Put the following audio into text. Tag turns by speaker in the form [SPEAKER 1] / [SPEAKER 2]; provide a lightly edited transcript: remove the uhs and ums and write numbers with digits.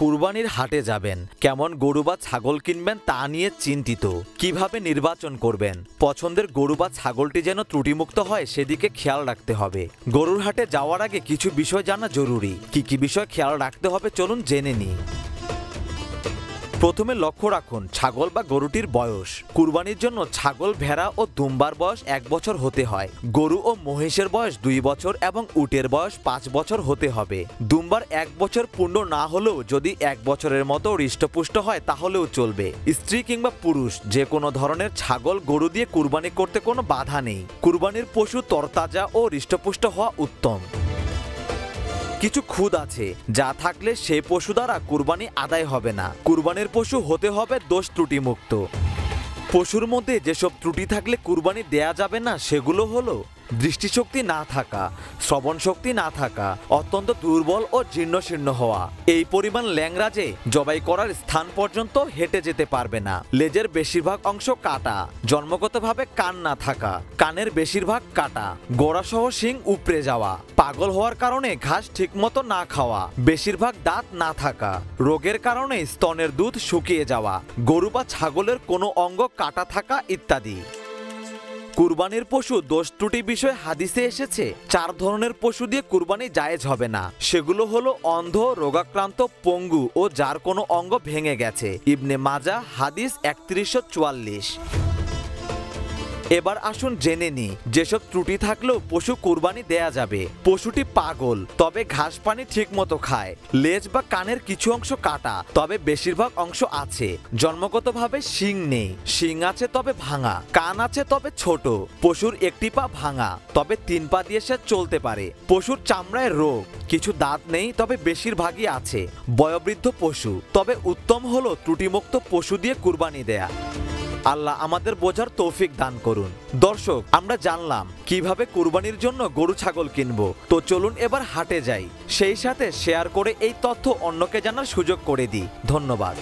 [SPEAKER 1] কুরবানির হাটে যাবেন, কেমন গরু বা ছাগল কিনবেন তা নিয়ে চিন্তিত। কিভাবে নির্বাচন করবেন, পছন্দের গরু বা ছাগলটি যেন ত্রুটিমুক্ত হয় সেদিকে খেয়াল রাখতে হবে। গরুর হাটে যাওয়ার আগে কিছু বিষয় জানা জরুরি। কি কি বিষয় খেয়াল রাখতে হবে চলুন জেনে নিই। প্রথমে লক্ষ্য রাখুন ছাগল বা গরুটির বয়স। কুরবানির জন্য ছাগল, ভেড়া ও দুম্বার বয়স 1 বছর হতে হয়। গরু ও মহিষের বয়স 2 বছর এবং উটের বয়স 5 বছর হতে হবে। দুম্বার 1 বছর পূর্ণ না হলেও যদি 1 বছরের মতো হৃষ্টপুষ্ট হয় তাহলেও চলবে। স্ত্রী কিংবা পুরুষ যে কোনো ধরনের ছাগল, গরু দিয়ে কুরবানি করতে কোনো বাধা নেই। কুরবানির পশু তরতাজা ও হৃষ্টপুষ্ট হওয়া উত্তম। কিছু খুঁত আছে যা থাকলে সেই পশু দ্বারা কুরবানি আদায় হবে না। কুরবানির পশু হতে হবে দোষ ত্রুটি মুক্ত। পশুর মধ্যে যেসব ত্রুটি থাকলে কুরবানি দেয়া যাবে না সেগুলো হলো দৃষ্টিশক্তি না থাকা, শ্রবণ শক্তি না থাকা, অত্যন্ত দুর্বল ও জীর্ণশীর্ণ হওয়া, এই পরিমাণ ল্যাংড়া যে জবাই করার স্থান পর্যন্ত হেঁটে যেতে পারবে না, লেজের বেশিরভাগ অংশ কাটা, জন্মগতভাবে কান না থাকা, কানের বেশিরভাগ কাটা, গোড়াসহ শিং উপড়ে যাওয়া, পাগল হওয়ার কারণে ঘাস ঠিকমতো না খাওয়া, বেশিরভাগ দাঁত না থাকা, রোগের কারণে স্তনের দুধ শুকিয়ে যাওয়া, গরু বা ছাগলের কোনো অঙ্গ কাটা থাকা ইত্যাদি। কুরবানির পশু দোষ ত্রুটি বিষয়ে হাদিসে এসেছে 4 ধরনের পশু দিয়ে কুরবানি জায়েজ হবে না। সেগুলো হলো অন্ধ, রোগাক্রান্ত, পঙ্গু ও যার কোনো অঙ্গ ভেঙে গেছে। ইবনে মাজাহ হাদিস 3144। এবার আসুন জেনে নিই যেসব ত্রুটি থাকলেও পশু কুরবানি দেয়া যাবে। পশুটি পাগল তবে ঘাস পানি ঠিক মতো খায়, লেজ বা কানের কিছু অংশ কাটা তবে বেশিরভাগ অংশ আছে, জন্মগতভাবে শিং নেই, শিং আছে তবে ভাঙা, কান আছে তবে ছোট, পশুর একটি পা ভাঙা তবে 3 পা দিয়ে সে চলতে পারে, পশুর চামড়ায় রোগ, কিছু দাঁত নেই তবে বেশিরভাগই আছে, বয়োবৃদ্ধ পশু। তবে উত্তম হলো ত্রুটিমুক্ত পশু দিয়ে কুরবানি দেয়া। আল্লাহ আমাদের বোঝার তৌফিক দান করুন। দর্শক, আমরা জানলাম কিভাবে কুরবানির জন্য গরু ছাগল কিনবো। তো চলুন এবার হাটে যাই, সেই সাথে শেয়ার করে এই তথ্য অন্যকে জানার সুযোগ করে দিই। ধন্যবাদ।